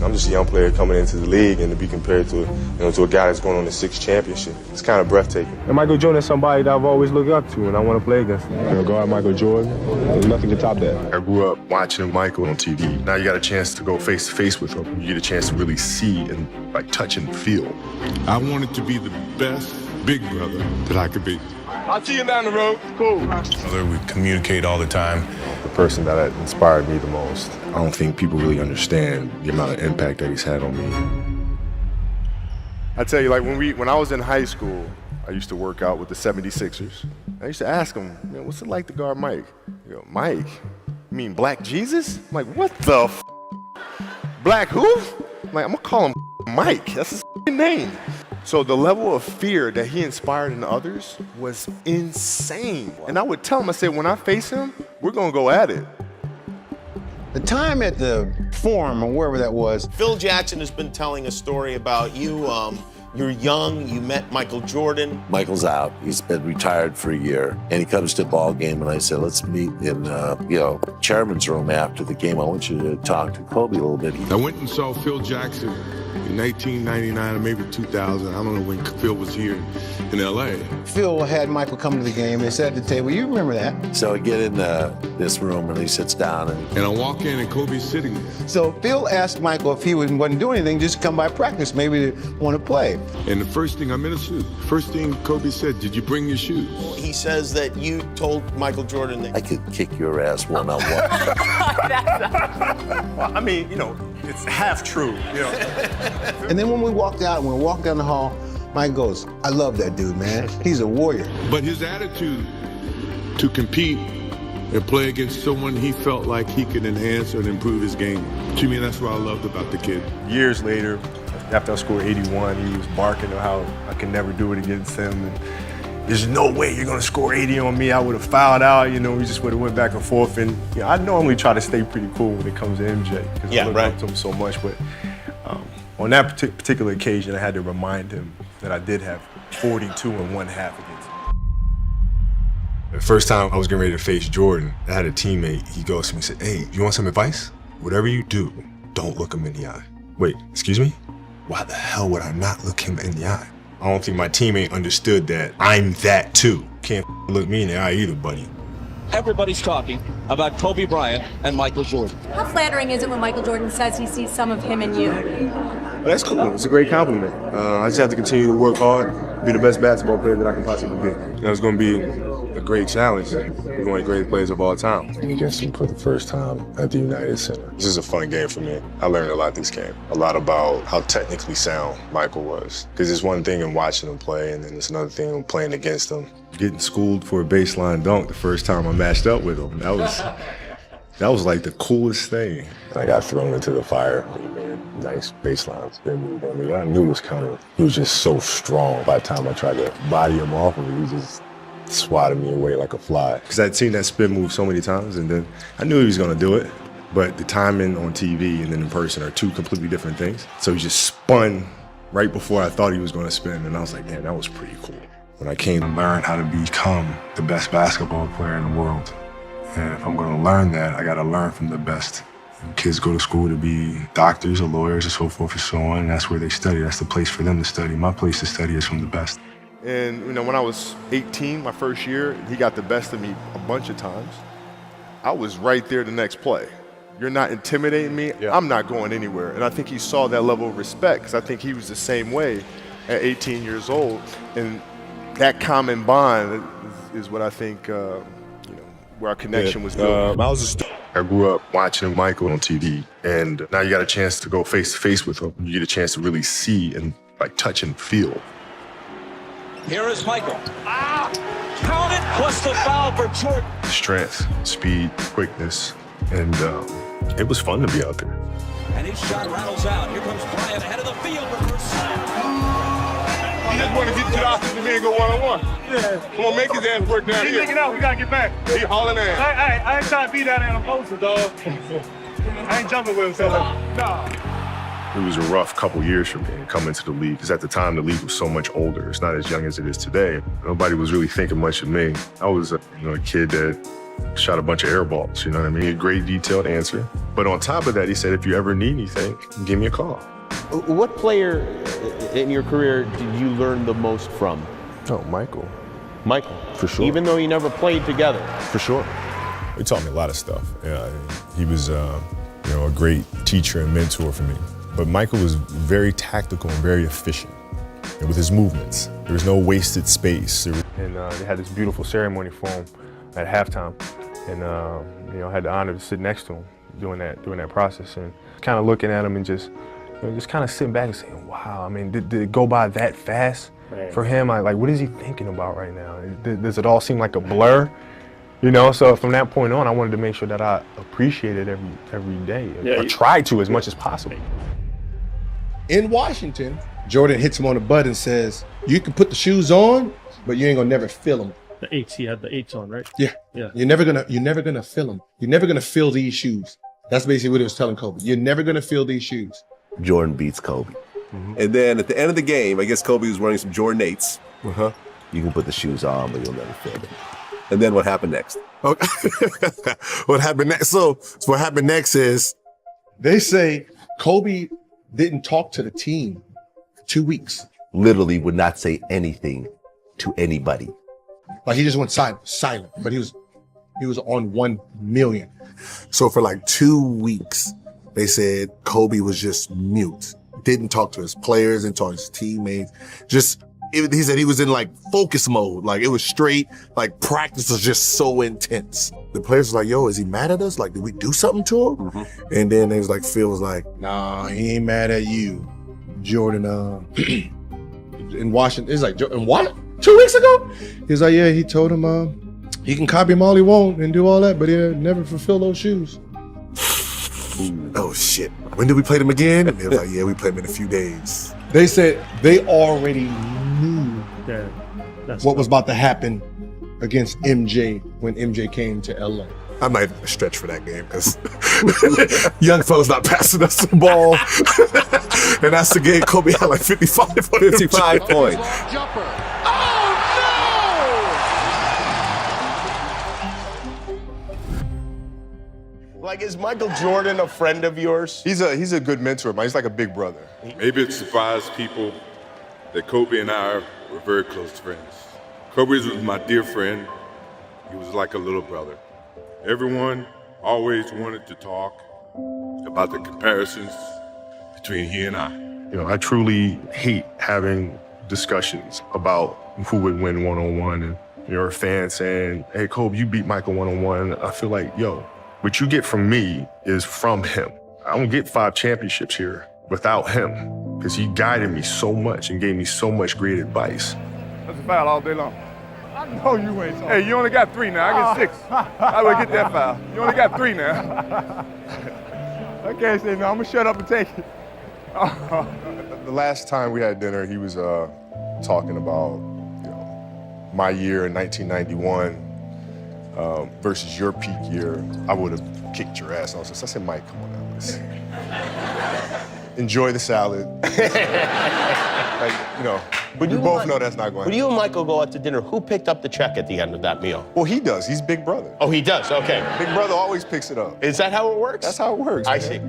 I'm just a young player coming into the league, and to be compared to, to a guy that's going on his 6th championship, it's kind of breathtaking. And Michael Jordan is somebody that I've always looked up to, and I want to play against him. Guard Michael Jordan, there's nothing to top that. I grew up watching Michael on TV. Now you got a chance to go face to face with him. You get a chance to really see and touch and feel. I wanted to be the best big brother that I could be. I'll see you down the road. Cool. We communicate all the time. The person that inspired me the most. I don't think people really understand the amount of impact that he's had on me. I tell you, like when I was in high school, I used to work out with the 76ers. I used to ask them, what's it like to guard Mike? They go, Mike? You mean Black Jesus? I'm like, what the f? Black who? I'm like, I'm gonna call him Mike. That's his name. So the level of fear that he inspired in others was insane. And I would tell him, I said, when I face him, we're gonna go at it. The time at the Forum, or wherever that was. Phil Jackson has been telling a story about you. You're young, you met Michael Jordan. Michael's out, he's been retired for a year, and he comes to a ball game, and I said, let's meet in, chairman's room after the game. I want you to talk to Kobe a little bit. I went and saw Phil Jackson in 1999 or maybe 2000. I don't know when Phil was here in LA. Phil had Michael come to the game and sat at the table. You remember that. So I get in this room, and he sits down. And I walk in, and Kobe's sitting there. So Phil asked Michael if he wasn't doing anything, just come by practice, maybe want to play. And the first thing, I'm in a suit. First thing Kobe said, did you bring your shoes? He says that you told Michael Jordan that I could kick your ass one-on-one. Well, I mean, it's half true, And then when we walked out, when we walked down the hall, Mike goes, I love that dude, man. He's a warrior. But his attitude to compete and play against someone he felt like he could enhance or improve his game. To me, that's what I loved about the kid. Years later, after I scored 81, he was barking at how I could never do it against him. And there's no way you're gonna score 80 on me. I would have fouled out, we just would have went back and forth. And I normally try to stay pretty cool when it comes to MJ, because I look up to him so much. But on that particular occasion, I had to remind him that I did have 42 and 1/2 against him. The first time I was getting ready to face Jordan, I had a teammate. He goes to me and said, hey, you want some advice? Whatever you do, don't look him in the eye. Wait, excuse me? Why the hell would I not look him in the eye? I don't think my teammate understood that I'm that too. Can't look me in the eye either, buddy. Everybody's talking about Kobe Bryant and Michael Jordan. How flattering is it when Michael Jordan says he sees some of him in you? Well, that's cool. It's a great compliment. I just have to continue to work hard, be the best basketball player that I can possibly be. It's going to be a great challenge. We're one of the greatest players of all time. Against him for the first time at the United Center. This is a fun game for me. I learned a lot this game. A lot about how technically sound Michael was. Because it's one thing in watching him play, and then it's another thing in playing against him. Getting schooled for a baseline dunk the first time I matched up with him. That was like the coolest thing. I got thrown into the fire. Nice baseline spin move on me. I knew it was coming. He was just so strong. By the time I tried to body him off of it, he just swatted me away like a fly. Because I'd seen that spin move so many times, and then I knew he was gonna do it. But the timing on TV and then in person are two completely different things. So he just spun right before I thought he was gonna spin, and I was like, man, that was pretty cool. When I came to learn how to become the best basketball player in the world, and if I'm gonna learn that, I gotta learn from the best. Kids go to school to be doctors or lawyers or so forth and so on, and that's where they study. That's the place for them to study. My place to study is from the best. And when I was 18, my first year, he got the best of me a bunch of times. I was right there the next play. You're not intimidating me, I'm not going anywhere. And I think he saw that level of respect, because I think he was the same way at 18 years old. And that common bond is what I think, where our connection was built. I grew up watching Michael on TV, and now you got a chance to go face to face with him. You get a chance to really see and touch and feel. Here is Michael. Count it, plus the foul for Jordan. Strength, speed, quickness, and it was fun to be out there. And his shot rattles out. Here comes Bryant ahead of the field. He just want to get to the offensive end and go one-on-one. Yeah. Come on, make his ass work down here. He's making out. We got to get back. He hauling ass. I ain't trying to be down there in a poster, dog. I ain't jumping with him, so nah. It was a rough couple years for me coming to the league, because at the time the league was so much older. It's not as young as it is today. Nobody was really thinking much of me. I was a kid that shot a bunch of air balls, you know what I mean? A great detailed answer. But on top of that, he said, if you ever need anything, give me a call. What player in your career did you learn the most from? Oh, Michael. Michael. For sure. Even though you never played together. For sure. He taught me a lot of stuff. Yeah, he was a great teacher and mentor for me. But Michael was very tactical and very efficient with his movements. There was no wasted space. And they had this beautiful ceremony for him at halftime. And I had the honor to sit next to him during that process, and kind of looking at him and just kind of sitting back and saying, wow, I mean, did it go by that fast for him? Like, what is he thinking about right now? Does it all seem like a blur? So from that point on, I wanted to make sure that I appreciated every day, or tried to as much as possible. In Washington, Jordan hits him on the butt and says, you can put the shoes on, but you ain't gonna never feel them. The 8s, he had the 8s on, right? Yeah. You're never gonna feel them. You're never gonna feel these shoes. That's basically what he was telling Kobe. You're never gonna feel these shoes. Jordan beats Kobe. And then at the end of the game, I guess Kobe was wearing some Jordan 8s. You can put the shoes on, but you'll never feel them. And then what happened next? Okay. What happened next? So what happened next is they say Kobe didn't talk to the team for 2 weeks. Literally would not say anything to anybody. Like he just went silent. But he was on 1 million. So for like 2 weeks, they said Kobe was just mute. Didn't talk to his players, didn't talk to his teammates. He said he was in like focus mode. Like it was straight, like practice was just so intense. The players was like, yo, is he mad at us? Like, did we do something to him? And then they was like, Phil was like, nah, he ain't mad at you. Jordan, in Washington, it's like, in what? 2 weeks ago? He's like, yeah, he told him he can copy him all he want and do all that, but he'll never fulfill those shoes. Oh shit, when did we play them again? And they was like, yeah, we played them in a few days. They said they already knew what was about to happen against MJ when MJ came to LA. I'm not even a stretch for that game because young fellas not passing us the ball. And that's the game Kobe had like 55 points. Like, is Michael Jordan a friend of yours? He's a good mentor, man. He's like a big brother. Maybe it surprised people that Kobe and I were very close friends. Kobe was my dear friend. He was like a little brother. Everyone always wanted to talk about the comparisons between he and I. I truly hate having discussions about who would win one-on-one, and you're a fan saying, hey, Kobe, you beat Michael one-on-one. I feel like, what you get from me is from him. I don't get 5 championships here without him, because he guided me so much and gave me so much great advice. That's a foul all day long. I know you ain't. Hey, you only got 3 now. I get 6. I would get that foul. You only got 3 now. I can't say no. I'm gonna shut up and take it. The last time we had dinner, he was talking about my year in 1991 versus your peak year. I would have kicked your ass. I said, Mike, come on now, listen. Enjoy the salad. We both know that's not going to happen. When you and Michael go out to dinner, who picked up the check at the end of that meal? Well, he does. He's big brother. Oh, he does? Okay. Big brother always picks it up. Is that how it works? That's how it works. I see.